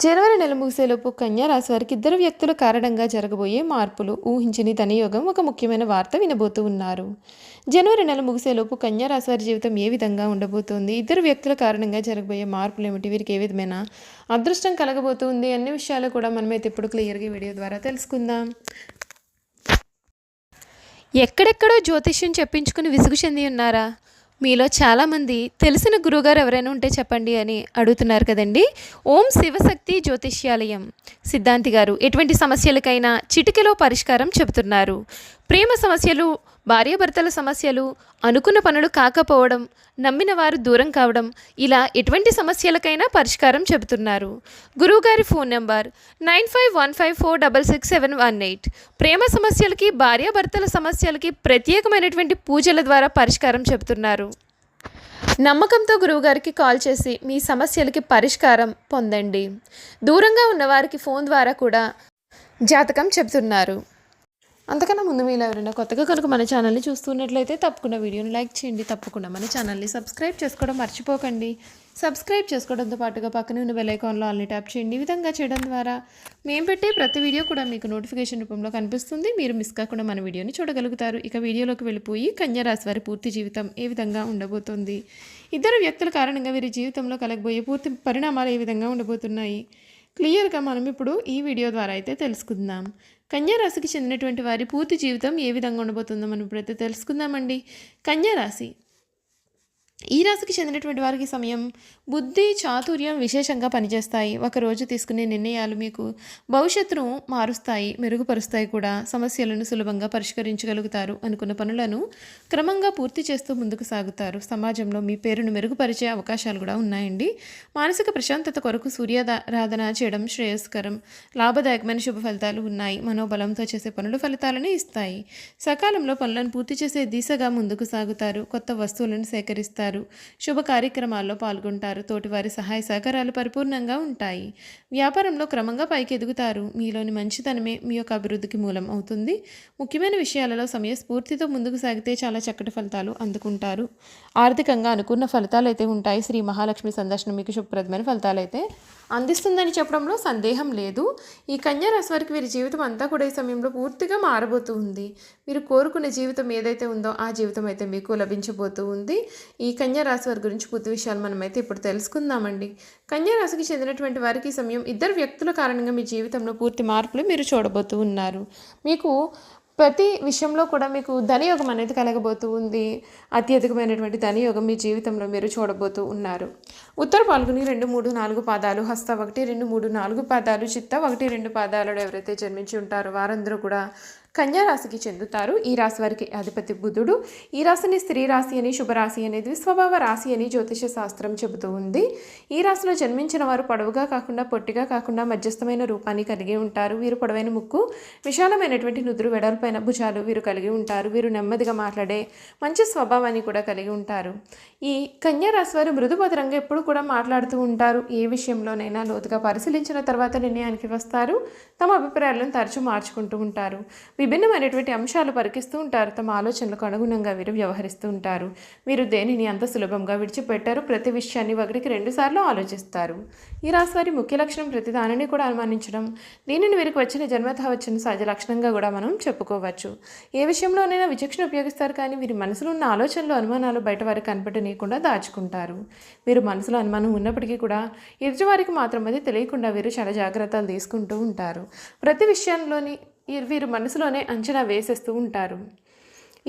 జనవరి నెల ముగిసేలోపు కన్యా రాశి వారికి ఇద్దరు వ్యక్తుల కారణంగా జరగబోయే మార్పులు ఊహించని ధనయోగం ఒక ముఖ్యమైన వార్త వినబోతూ ఉన్నారు. జనవరి నెల ముగిసేలోపు కన్యా రాశి వారి జీవితం ఏ విధంగా ఉండబోతోంది, ఇద్దరు వ్యక్తుల కారణంగా జరగబోయే మార్పులు ఏమిటి, వీరికి ఏ విధమైన అదృష్టం కలగబోతుంది అన్ని విషయాలు కూడా మనమైతే ఇప్పుడు క్లియర్గా వీడియో ద్వారా తెలుసుకుందాం. ఎక్కడెక్కడో జ్యోతిష్యం చెప్పించుకుని విసుగు చెంది ఉన్నారా? మీలో చాలామంది తెలిసిన గురువుగారు ఎవరైనా ఉంటే చెప్పండి అని అడుగుతున్నారు కదండి. ఓం శివశక్తి జ్యోతిష్యాలయం సిద్ధాంతి గారు ఎటువంటి సమస్యలకైనా చిటికెలో పరిష్కారం చెబుతున్నారు. ప్రేమ సమస్యలు, భార్యాభర్తల సమస్యలు, అనుకున్న పనులు కాకపోవడం, నమ్మిన వారు దూరం కావడం, ఇలా ఎటువంటి సమస్యలకైనా పరిష్కారం చెబుతున్నారు. గురువుగారి ఫోన్ నెంబర్ 9515466718. ప్రేమ సమస్యలకి, భార్యాభర్తల సమస్యలకి ప్రత్యేకమైనటువంటి పూజల ద్వారా పరిష్కారం చెబుతున్నారు. నమ్మకంతో గురువుగారికి కాల్ చేసి మీ సమస్యలకి పరిష్కారం పొందండి. దూరంగా ఉన్నవారికి ఫోన్ ద్వారా కూడా జాతకం చెబుతున్నారు. అంతకన్నా ముందు మీరు ఎవరైనా కొత్తగా కనుక మన ఛానల్ని చూస్తున్నట్లయితే తప్పకుండా వీడియోని లైక్ చేయండి. తప్పకుండా మన ఛానల్ని సబ్స్క్రైబ్ చేసుకోవడం మర్చిపోకండి. సబ్స్క్రైబ్ చేసుకోవడంతో పాటుగా పక్కనే ఉన్న బెల్ ఐకాన్లో ఆల్ని ట్యాప్ చేయండి. ఈ విధంగా చేయడం ద్వారా మేము పెట్టే ప్రతి వీడియో కూడా మీకు నోటిఫికేషన్ రూపంలో కనిపిస్తుంది. మీరు మిస్ కాకుండా మన వీడియోని చూడగలుగుతారు. ఇక వీడియోలోకి వెళ్ళిపోయి కన్యా రాశి వారి పూర్తి జీవితం ఏ విధంగా ఉండబోతుంది, ఇద్దరు వ్యక్తుల కారణంగా వీరి జీవితంలో కలగబోయే పూర్తి పరిణామాలు ఏ విధంగా ఉండబోతున్నాయి క్లియర్గా మనం ఇప్పుడు ఈ వీడియో ద్వారా అయితే తెలుసుకుందాం. కన్యా రాశికి చెందినటువంటి వారి పూర్తి జీవితం ఏ విధంగా ఉండబోతుందో మనం ఇప్పుడైతే తెలుసుకుందామండి. కన్యా రాశి, ఈ రాశికి చెందినటువంటి వారికి సమయం బుద్ధి చాతుర్యం విశేషంగా పనిచేస్తాయి. ఒకరోజు తీసుకునే నిర్ణయాలు మీకు భవిష్యత్తును మారుస్తాయి, మెరుగుపరుస్తాయి కూడా. సమస్యలను సులభంగా పరిష్కరించగలుగుతారు. అనుకున్న పనులను క్రమంగా పూర్తి చేస్తూ ముందుకు సాగుతారు. సమాజంలో మీ పేరును మెరుగుపరిచే అవకాశాలు కూడా ఉన్నాయండి. మానసిక ప్రశాంతత కొరకు సూర్యారాధన చేయడం శ్రేయస్కరం. లాభదాయకమైన శుభ ఫలితాలు ఉన్నాయి. మనోబలంతో చేసే పనులు ఫలితాలను ఇస్తాయి. సకాలంలో పనులను పూర్తి చేసే దిశగా ముందుకు సాగుతారు. కొత్త వస్తువులను సేకరిస్తారు. శుభ కార్యక్రమాల్లో పాల్గొంటారు. తోటివారి సహాయ సహకారాలు పరిపూర్ణంగా ఉంటాయి. వ్యాపారంలో క్రమంగా పైకి ఎదుగుతారు. మీలోని మంచితనమే మీ యొక్క అభివృద్ధికి మూలం అవుతుంది. ముఖ్యమైన విషయాలలో సమయస్ఫూర్తితో ముందుకు సాగితే చాలా చక్కటి ఫలితాలు అందుకుంటారు. ఆర్థికంగా అనుకున్న ఫలితాలు అయితే ఉంటాయి. శ్రీ మహాలక్ష్మి సందర్శనం మీకు శుభప్రదమైన ఫలితాలు అయితే అందిస్తుందని చెప్పడంలో సందేహం లేదు. ఈ కన్యా రాశి వారికి వీరి జీవితం అంతా కూడా ఈ సమయంలో పూర్తిగా మారబోతూ ఉంది. మీరు కోరుకునే జీవితం ఏదైతే ఉందో ఆ జీవితం అయితే మీకు లభించబోతూ ఉంది. ఈ కన్యా రాశి వారి గురించి పూర్తి విషయాలు మనమైతే ఇప్పుడు తెలుసుకుందామండి. కన్యా రాశికి చెందినటువంటి వారికి ఈ సమయం ఇద్దరు వ్యక్తుల కారణంగా మీ జీవితంలో పూర్తి మార్పులు మీరు చూడబోతూ ఉన్నారు. మీకు ప్రతి విషయంలో కూడా మీకు ధనయోగం అనేది కలగబోతూ ఉంది. అత్యధికమైనటువంటి ధనయోగం మీ జీవితంలో మీరు చూడబోతూ ఉన్నారు. ఉత్తర పాల్గొని 2, 3, 4 పాదాలు, హస్త 1, 2, 3, 4 పాదాలు, చిత్త 1, 2 పాదాలలో ఎవరైతే జన్మించి ఉంటారో వారందరూ కూడా కన్యా రాశికి చెందుతారు. ఈ రాశి వారికి అధిపతి బుధుడు. ఈ రాశిని స్త్రీ రాశి అని, శుభరాశి అనేది స్వభావ రాశి అని జ్యోతిష శాస్త్రం చెబుతూ ఉంది. ఈ రాశిలో జన్మించిన వారు పొడవుగా కాకుండా పొట్టిగా కాకుండా మధ్యస్థమైన రూపాన్ని కలిగి ఉంటారు. వీరు పొడవైన ముక్కు, విశాలమైనటువంటి నుదురు, వెడల్పైన భుజాలు వీరు కలిగి ఉంటారు. వీరు నెమ్మదిగా మాట్లాడే మంచి స్వభావాన్ని కూడా కలిగి ఉంటారు. ఈ కన్యా రాశి వారు మృదుమధురంగా ఎప్పుడు కూడా మాట్లాడుతూ ఉంటారు. ఏ విషయంలోనైనా లోతుగా పరిశీలించిన తర్వాత నిర్ణయానికి వస్తారు. తమ అభిప్రాయాలను తరచూ మార్చుకుంటూ ఉంటారు. విభిన్నమైనటువంటి అంశాలు పరికిస్తూ ఉంటారు. తమ ఆలోచనలకు అనుగుణంగా వీరు వ్యవహరిస్తూ ఉంటారు. వీరు దేనిని అంత సులభంగా విడిచిపెట్టారు. ప్రతి విషయాన్ని 1కి 2 సార్లు ఆలోచిస్తారు. ఈ రాశి వారి ముఖ్య లక్షణం ప్రతి దానిని కూడా అనుమానించడం. దీనిని వీరికి వచ్చిన జన్మతః వచ్చిన సహజ లక్షణంగా కూడా మనం చెప్పుకోవచ్చు. ఏ విషయంలోనైనా విచక్షణ ఉపయోగిస్తారు, కానీ వీరి మనసులో ఉన్న ఆలోచనలు, అనుమానాలు బయట వారికి కనపడనీయకుండా దాచుకుంటారు. వీరు మనసులో అనుమానం ఉన్నప్పటికీ కూడా ఎదుటివారికి మాత్రం అది తెలియకుండా వీరు చాలా జాగ్రత్తలు తీసుకుంటూ ఉంటారు. ప్రతి విషయంలోని వీరు మనసులోనే అంచనా వేసేస్తూ ఉంటారు.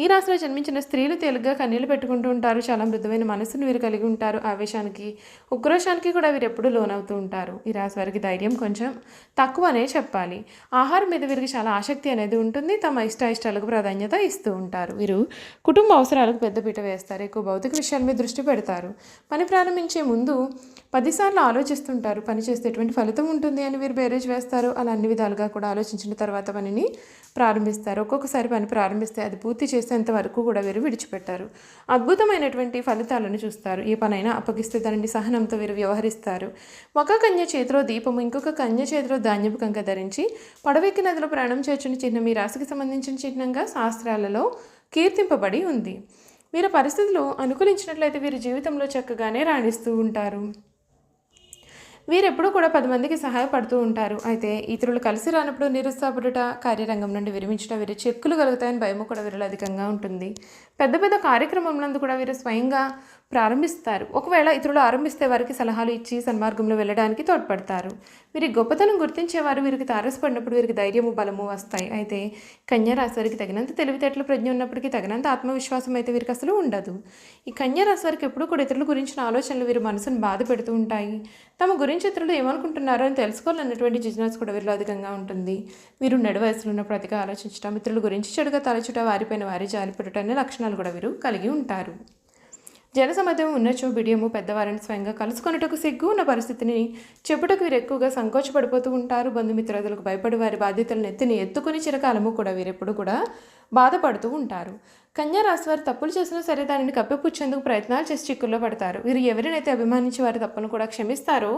ఈ రాశిలో జన్మించిన స్త్రీలు తేలిగ్గా కన్నీళ్లు పెట్టుకుంటూ ఉంటారు. చాలా మృదువైన మనసును వీరు కలిగి ఉంటారు. ఆవేశానికి, ఉక్రోషానికి కూడా వీరు ఎప్పుడూ లోనవుతూ ఉంటారు. ఈ రాశి వారికి ధైర్యం కొంచెం తక్కువనే చెప్పాలి. ఆహారం మీద వీరికి చాలా ఆసక్తి అనేది ఉంటుంది. తమ ఇష్టాయిష్టాలకు ప్రాధాన్యత ఇస్తూ ఉంటారు. వీరు కుటుంబ అవసరాలకు పెద్దపీట వేస్తారు. ఎక్కువ భౌతిక విషయాల మీద దృష్టి పెడతారు. పని ప్రారంభించే ముందు 10 సార్లు ఆలోచిస్తుంటారు. పని చేస్తే ఎటువంటి ఫలితం ఉంటుంది అని వీరు బేరేజ్ వేస్తారు. అలా అన్ని విధాలుగా కూడా ఆలోచించిన తర్వాత పనిని ప్రారంభిస్తారు. ఒక్కొక్కసారి పని ప్రారంభిస్తే అది పూర్తి చేసేంత వరకు కూడా వీరు విడిచిపెట్టారు. అద్భుతమైనటువంటి ఫలితాలను చూస్తారు. ఏ పనైనా అప్పగిస్తే దానిని సహనంతో వీరు వ్యవహరిస్తారు. ఒక కన్య చేతిలో దీపము, ఇంకొక కన్య చేతిలో ధాన్యపు కంక ధరించి పడవెక్కి నదిలో ప్రయాణం చేర్చిన చిహ్నం ఈ రాశికి సంబంధించిన చిహ్నంగా శాస్త్రాలలో కీర్తింపబడి ఉంది. వీరి పరిస్థితులు అనుకూలించినట్లయితే వీరి జీవితంలో చక్కగానే రాణిస్తూ ఉంటారు. వీరెప్పుడూ కూడా 10 మందికి సహాయపడుతూ ఉంటారు. అయితే ఇతరులు కలిసి రానప్పుడు నిరుత్సాహపడుట, కార్యరంగం నుండి విరమించుట, వీరు చిక్కులు కలుగుతాయని భయము కూడా వీరిలో అధికంగా ఉంటుంది. పెద్ద పెద్ద కార్యక్రమములందు కూడా వీరు స్వయంగా ప్రారంభిస్తారు. ఒకవేళ ఇతరులు ఆరంభిస్తే వారికి సలహాలు ఇచ్చి సన్మార్గంలో వెళ్ళడానికి తోడ్పడతారు. వీరి గొప్పతనం గుర్తించేవారు వీరికి తారసపడినప్పుడు వీరికి ధైర్యము, బలము వస్తాయి. అయితే కన్యా రాశి వారికి తగినంత తెలివితేటలు, ప్రజ్ఞ ఉన్నప్పటికీ తగినంత ఆత్మవిశ్వాసం అయితే వీరికి అసలు ఉండదు. ఈ కన్యా రాశి వారికి ఎప్పుడూ కూడా ఇతరుల గురించిన ఆలోచనలు వీరి మనసును బాధ పెడుతూ ఉంటాయి. తమ గురించి ఇతరులు ఏమనుకుంటున్నారో అని తెలుసుకోవాలన్నటువంటి జిజ్ఞాస కూడా వీరిలో అధికంగా ఉంటుంది. వీరు నడు వయసులో ఉన్నప్పుడు అతిగా ఆలోచించడం, ఇతరుల గురించి చెడుగా తలచుట, వారిపైన వారి జాలిపడటం అనే లక్షణాలు కూడా వీరు కలిగి ఉంటారు. జనసమర్థం ఉన్నచో బిడియము, పెద్దవారిని స్వయంగా కలుసుకొనుటకు సిగ్గు ఉన్న పరిస్థితిని చెప్పుటకు వీరు ఎక్కువగా సంకోచపడిపోతూ ఉంటారు. బంధుమిత్రులకు భయపడి వారి బాధ్యతలను ఎత్తుకుని చిరకాలము కూడా వీరెప్పుడు కూడా బాధపడుతూ ఉంటారు. కన్యా రాశి వారు తప్పులు చేసినా సరే దానిని కప్పిపుచ్చేందుకు ప్రయత్నాలు చేసి చిక్కుల్లో పడతారు. వీరు ఎవరినైతే అభిమానించి వారి తప్పును కూడా క్షమిస్తారో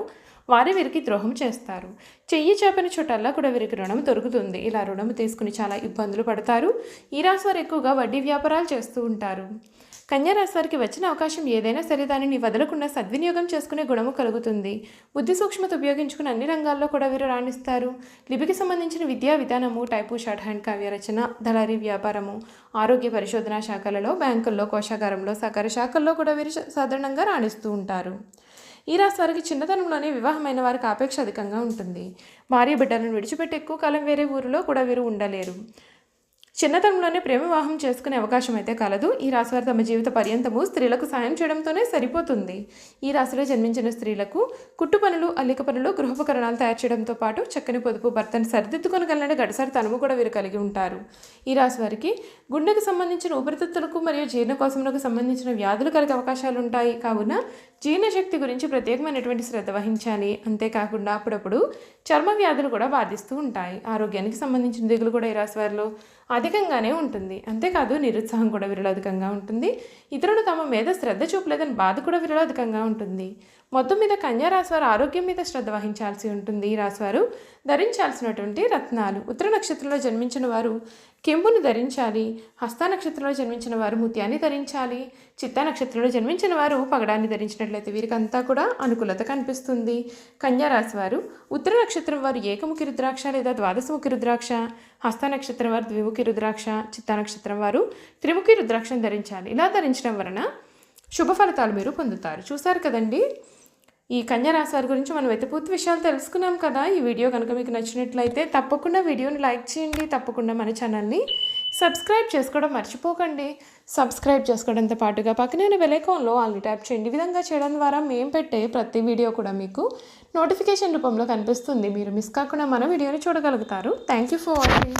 వారే వీరికి ద్రోహం చేస్తారు. చెయ్యి చేపని చోటల్లా కూడా వీరికి రుణం దొరుకుతుంది. ఇలా రుణం తీసుకుని చాలా ఇబ్బందులు పడతారు. ఈ రాశి వారు ఎక్కువగా వడ్డీ వ్యాపారాలు చేస్తూ ఉంటారు. కన్యా రాశి వారికి వచ్చిన అవకాశం ఏదైనా సరే దానిని వదలకుండా సద్వినియోగం చేసుకునే గుణము కలుగుతుంది. బుద్ధి సూక్ష్మత ఉపయోగించుకుని అన్ని రంగాల్లో కూడా వీరు రాణిస్తారు. లిపికి సంబంధించిన విద్యా విధానము, టైపు, షార్ట్ హ్యాండ్, కావ్య రచన, దళారీ వ్యాపారము, ఆరోగ్య పరిశోధన శాఖలలో, బ్యాంకుల్లో, కోశాగారంలో, సహకార శాఖల్లో కూడా వీరు సాధారణంగా రాణిస్తూ ఉంటారు. ఈ రాశి వారికి చిన్నతనంలోనే వివాహమైన వారికి ఆపేక్ష అధికంగా ఉంటుంది. భార్య బిడ్డలను విడిచిపెట్టి ఎక్కువ కాలం వేరే ఊరిలో కూడా వీరు ఉండలేరు. చిన్నతనంలోనే ప్రేమ వివాహం చేసుకునే అవకాశం అయితే కలదు. ఈ రాశివారు తమ జీవిత పర్యంతము స్త్రీలకు సాయం చేయడంతోనే సరిపోతుంది. ఈ రాశిలో జన్మించిన స్త్రీలకు కుట్టు పనులు, అల్లిక పనులు, గృహోపకరణాలు తయారు చేయడంతో పాటు చక్కని పొదుపు, భర్తను సరిదిద్దుకొనగలనే గడసారి తనుము కూడా వీరు కలిగి ఉంటారు. ఈ రాశి వారికి గుండెకు సంబంధించిన ఊపిరితిత్తులకు మరియు జీర్ణకోశములకు సంబంధించిన వ్యాధులు కలిగే అవకాశాలు ఉంటాయి. కావున జీర్ణశక్తి గురించి ప్రత్యేకమైనటువంటి శ్రద్ధ వహించాలి. అంతేకాకుండా అప్పుడప్పుడు చర్మ వ్యాధులు కూడా బాధిస్తూ ఉంటాయి. ఆరోగ్యానికి సంబంధించిన దిగులు కూడా ఈ రాశి వారిలో అధికంగానే ఉంటుంది. అంతేకాదు నిరుత్సాహం కూడా వీరిలో అధికంగా ఉంటుంది. ఇతరులు తమ మీద శ్రద్ధ చూపలేదని బాధ కూడా వీరిలో అధికంగా ఉంటుంది. మొత్తం మీద కన్యా రాశి వారు ఆరోగ్యం మీద శ్రద్ధ వహించాల్సి ఉంటుంది. ఈ రాశివారు ధరించాల్సినటువంటి రత్నాలు: ఉత్తర నక్షత్రంలో జన్మించిన వారు కెంపును ధరించాలి. హస్త నక్షత్రంలో జన్మించిన వారు ముత్యాన్ని ధరించాలి. చిత్తా నక్షత్రంలో జన్మించిన వారు పగడాన్ని ధరించినట్లయితే వీరికంతా కూడా అనుకూలత కనిపిస్తుంది. కన్యా రాశి వారు ఉత్తర నక్షత్రం వారు ఏకముఖి రుద్రాక్ష లేదా ద్వాదశముఖి రుద్రాక్ష, హస్త నక్షత్రం వారు ద్విముఖి రుద్రాక్ష, చిత్తా నక్షత్రం వారు త్రిముఖి రుద్రాక్షను ధరించాలి. ఇలా ధరించడం వలన శుభ ఫలితాలు మీరు పొందుతారు. చూసారు కదండి, ఈ కన్యా రాశి వారి గురించి మనం పూర్తి విషయాలు తెలుసుకున్నాం కదా. ఈ వీడియో కనుక మీకు నచ్చినట్లయితే తప్పకుండా వీడియోని లైక్ చేయండి. తప్పకుండా మన ఛానల్ని సబ్స్క్రైబ్ చేసుకోవడం మర్చిపోకండి. సబ్స్క్రైబ్ చేసుకోవడంతో పాటుగా పక్కనే బెల్ ఐకాన్లో ఆల్ని ట్యాప్ చేయండి. ఈ విధంగా చేయడం ద్వారా మేము పెట్టే ప్రతి వీడియో కూడా మీకు నోటిఫికేషన్ రూపంలో కనిపిస్తుంది. మీరు మిస్ కాకుండా మన వీడియోని చూడగలుగుతారు. Thank you for watching.